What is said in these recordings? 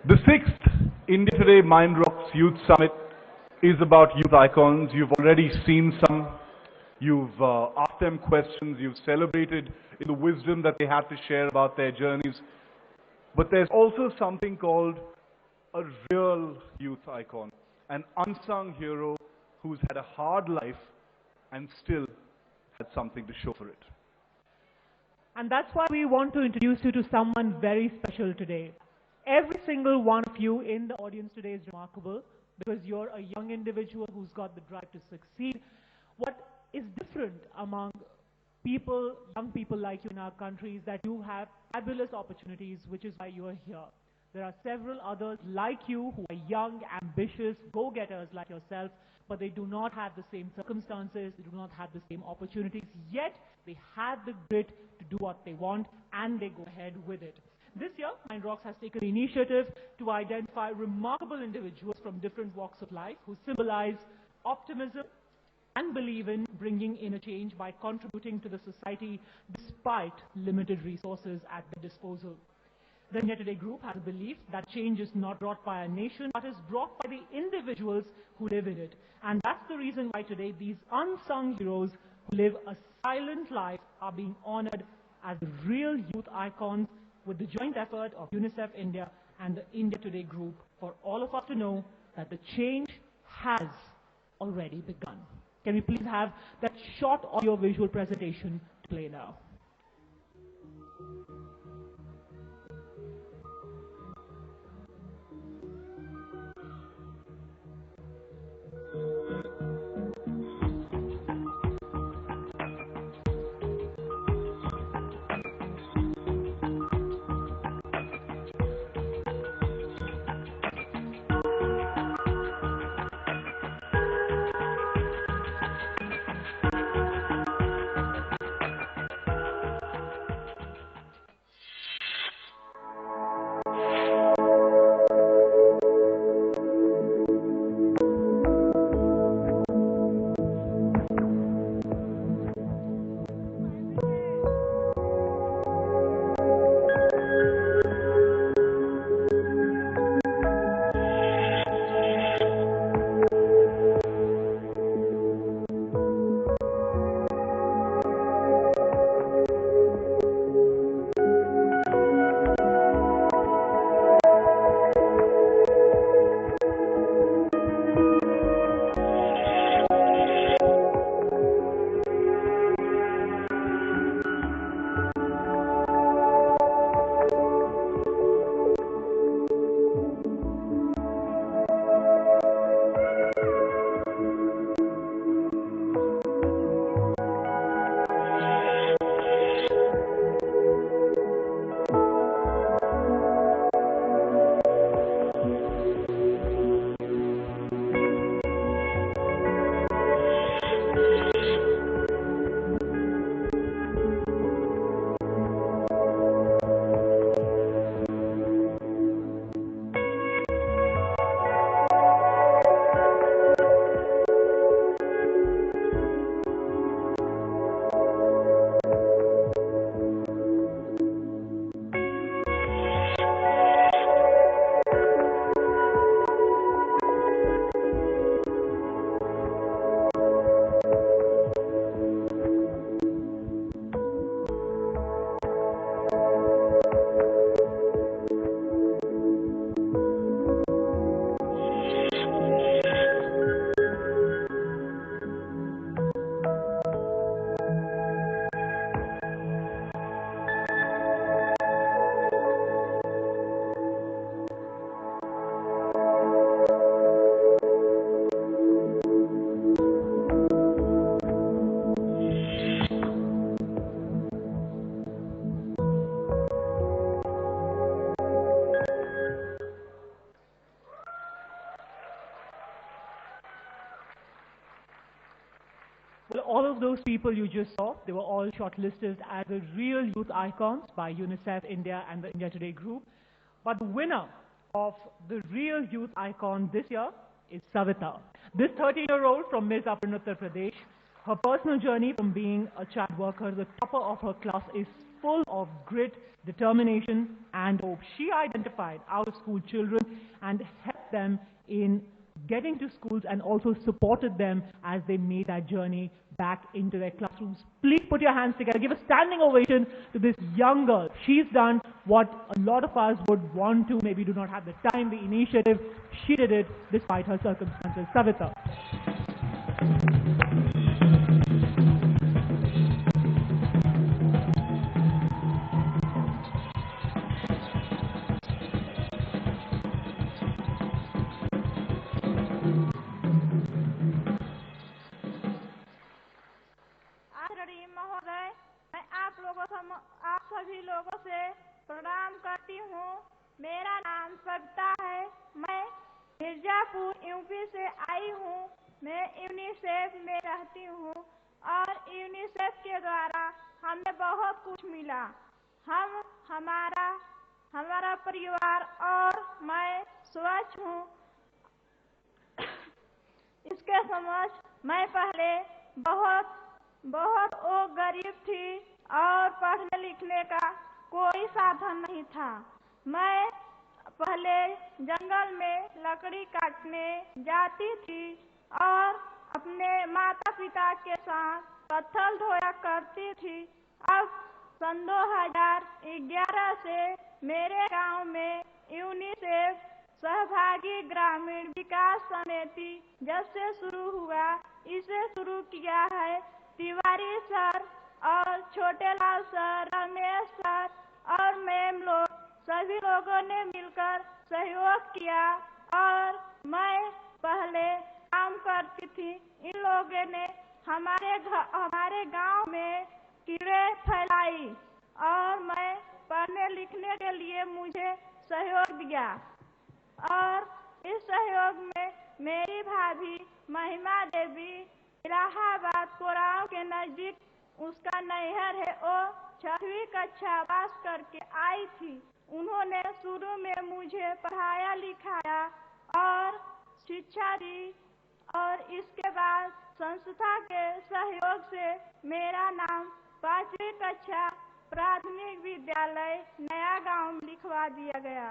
The sixth India Today Mind Rocks Youth Summit is about youth icons. You've already seen some. You've asked them questions. You've celebrated in the wisdom that they had to share about their journeys. But there's also something called a real youth icon, an unsung hero who's had a hard life and still had something to show for it. And that's why we want to introduce you to someone very special today. Every single one of you in the audience today is remarkable because you're a young individual who's got the drive to succeed. What is different among people, young people like you in our country, is that you have fabulous opportunities, which is why you are here. There are several others like you who are young, ambitious, go-getters like yourself, but they do not have the same circumstances, they do not have the same opportunities, yet they have the grit to do what they want and they go ahead with it. This year, Mind Rocks has taken the initiative to identify remarkable individuals from different walks of life who symbolize optimism and believe in bringing in a change by contributing to the society despite limited resources at their disposal. The India Today Group has a belief that change is not brought by a nation, but is brought by the individuals who live in it. And that's the reason why today these unsung heroes who live a silent life are being honored as real youth icons with the joint effort of UNICEF India and the India Today Group for all of us to know that the change has already begun. Can we please have that short audio-visual presentation to play now? Well, all of those people you just saw, they were all shortlisted as the real youth icons by UNICEF India and the India Today Group. But the winner of the real youth icon this year is Savita. This 13-year-old from Mirzapur, Uttar Pradesh, her personal journey from being a child worker, the topper of her class, is full of grit, determination, and hope. She identified out-of-school children and helped them in getting to schools and also supported them as they made that journey back into their classrooms. Please put your hands together. Give a standing ovation to this young girl. She's done what a lot of us would want to, maybe do not have the time, the initiative. She did it despite her circumstances. Savita. महोदय, मैं आप सभी लोगों से प्रणाम करती हूँ। मेरा नाम सविता है। मैं मिर्जापुर यूपी से आई हूँ। मैं यूनिसेफ में रहती हूँ और यूनिसेफ के द्वारा हमें बहुत कुछ मिला। हमारा परिवार और मैं स्वच्छ हूँ। इसके समक्ष मैं पहले बहुत गरीब थी और पढ़ने लिखने का कोई साधन नहीं था। मैं पहले जंगल में लकड़ी काटने जाती थी और अपने माता पिता के साथ पत्थर ढोया करती थी। अब सन 2011 से मेरे गांव में यूनिसेफ सहभागी ग्रामीण विकास समिति जब से शुरू हुआ, इसे शुरू किया है तिवारी सर और छोटे लाल सर, रमेश सर और मैम लोग, सभी लोगों ने मिलकर सहयोग किया। और मैं पहले काम करती थी। इन लोगों ने हमारे गांव में कीड़े फैलाई और मैं पढ़ने लिखने के लिए मुझे सहयोग दिया। और इस सहयोग में मेरी भाभी महिमा देवी इलाहाबाद कोराव के नजदीक उसका नैहर है, वो 6वीं कक्षा पास करके आई थी। उन्होंने शुरू में मुझे पढ़ाया लिखाया और शिक्षा दी और इसके बाद संस्था के सहयोग से मेरा नाम 5वीं कक्षा प्राथमिक विद्यालय नया गांव में लिखवा दिया गया।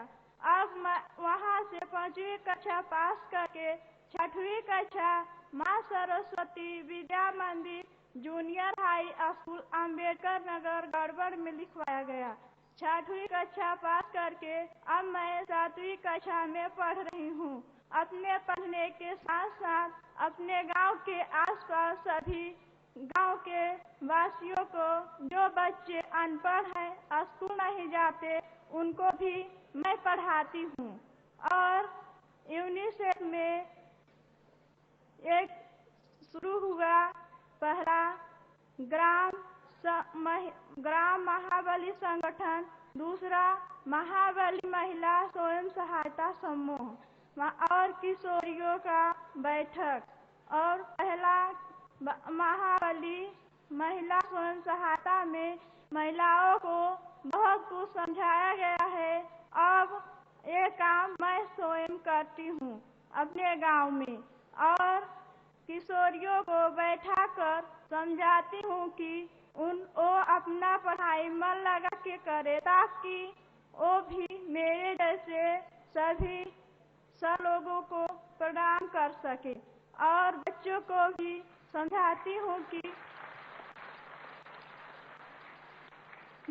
अब मैं वहां से 5वीं कक्षा पास करके 6वीं कक्षा माँ सरस्वती विद्या मंदिर junior high school Ambedkar Nagar गड़बड़ में लिखवाया गया। 6वीं कक्षा पास करके अब मैं 7वीं कक्षा में पढ़ रही हूँ। अपने पढ़ने के साथ साथ अपने गांव के आसपास सभी गांव के वासियों को, जो बच्चे अनपढ़ हैं, स्कूल नहीं जाते, उनको भी मैं पढ़ाती हूँ। और यूनिसेफ में एक शुरू हुआ पहला ग्राम महाबली संगठन, दूसरा महाबली महिला स्वयं सहायता समूह और किशोरियों का बैठक, और पहला महाबली महिला स्वयं सहायता में महिलाओं को बहुत कुछ समझाया गया है। अब ये काम मैं स्वयं करती हूँ अपने गांव में और किशोरियों को बैठाकर समझाती हूँ कि वो अपना पढ़ाई मन लगा के करे, ताकि वो भी मेरे जैसे सभी सब लोगों को प्रदान कर सके। और बच्चों को भी समझाती हूँ कि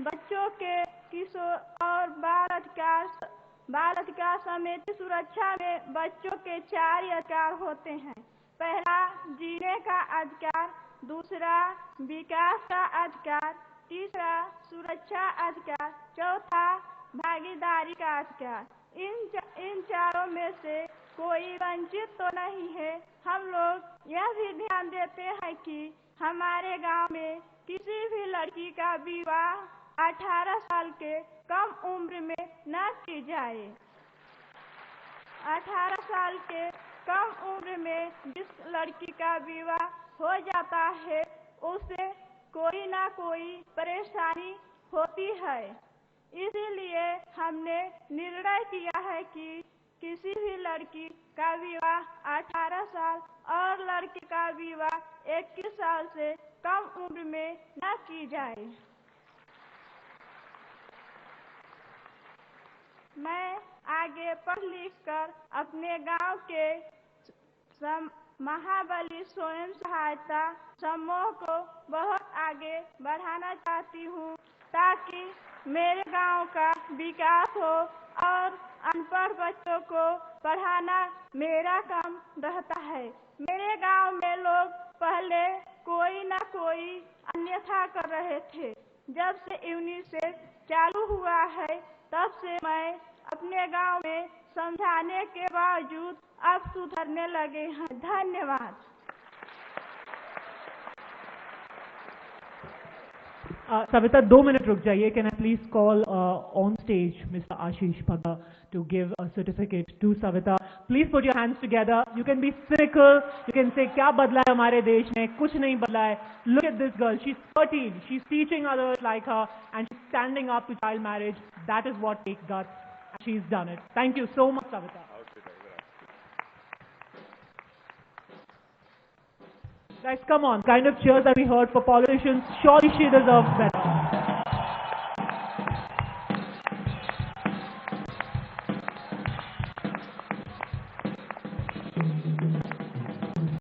बच्चों के किशोर और बाल अधिकार समिति सुरक्षा में बच्चों के 4 अधिकार होते हैं। पहला जीने का अधिकार, दूसरा विकास का अधिकार, तीसरा सुरक्षा अधिकार, चौथा भागीदारी का अधिकार। इन चारों में से कोई वंचित तो नहीं है। हम लोग यह भी ध्यान देते हैं कि हमारे गांव में किसी भी लड़की का विवाह 18 साल के कम उम्र में न की जाए। 18 साल के कम उम्र में जिस लड़की का विवाह हो जाता है, उसे कोई ना कोई परेशानी होती है। इसीलिए हमने निर्णय किया है कि किसी भी लड़की का विवाह 18 साल और लड़के का विवाह 21 साल से कम उम्र में न की जाए। मैं आगे पढ़ लिख कर अपने गांव के महाबली स्वयं सहायता समूह को बहुत आगे बढ़ाना चाहती हूँ, ताकि मेरे गांव का विकास हो और अनपढ़ बच्चों को पढ़ाना मेरा काम रहता है। मेरे गांव में लोग पहले कोई ना कोई अन्यथा कर रहे थे। जब से यूनिसेफ चालू हुआ है तब से मैं अपने गांव में समझाने के बावजूद अब सुधरने लगे हैं। धन्यवाद। Savita, 2 minutes रुक जाइए. Can I please call on stage Mr. Ashish Bhagga to give a certificate to Savita? Please put your hands together. You can be cynical. You can say क्या बदला है हमारे देश में? कुछ नहीं बदला है. Look at this girl. She's 13. She's teaching others like her, and she's standing up to child marriage. That is what takes guts. And she's done it. Thank you so much, Savita. Guys, come on. Kind of cheers that we heard for politicians. Surely she deserves better.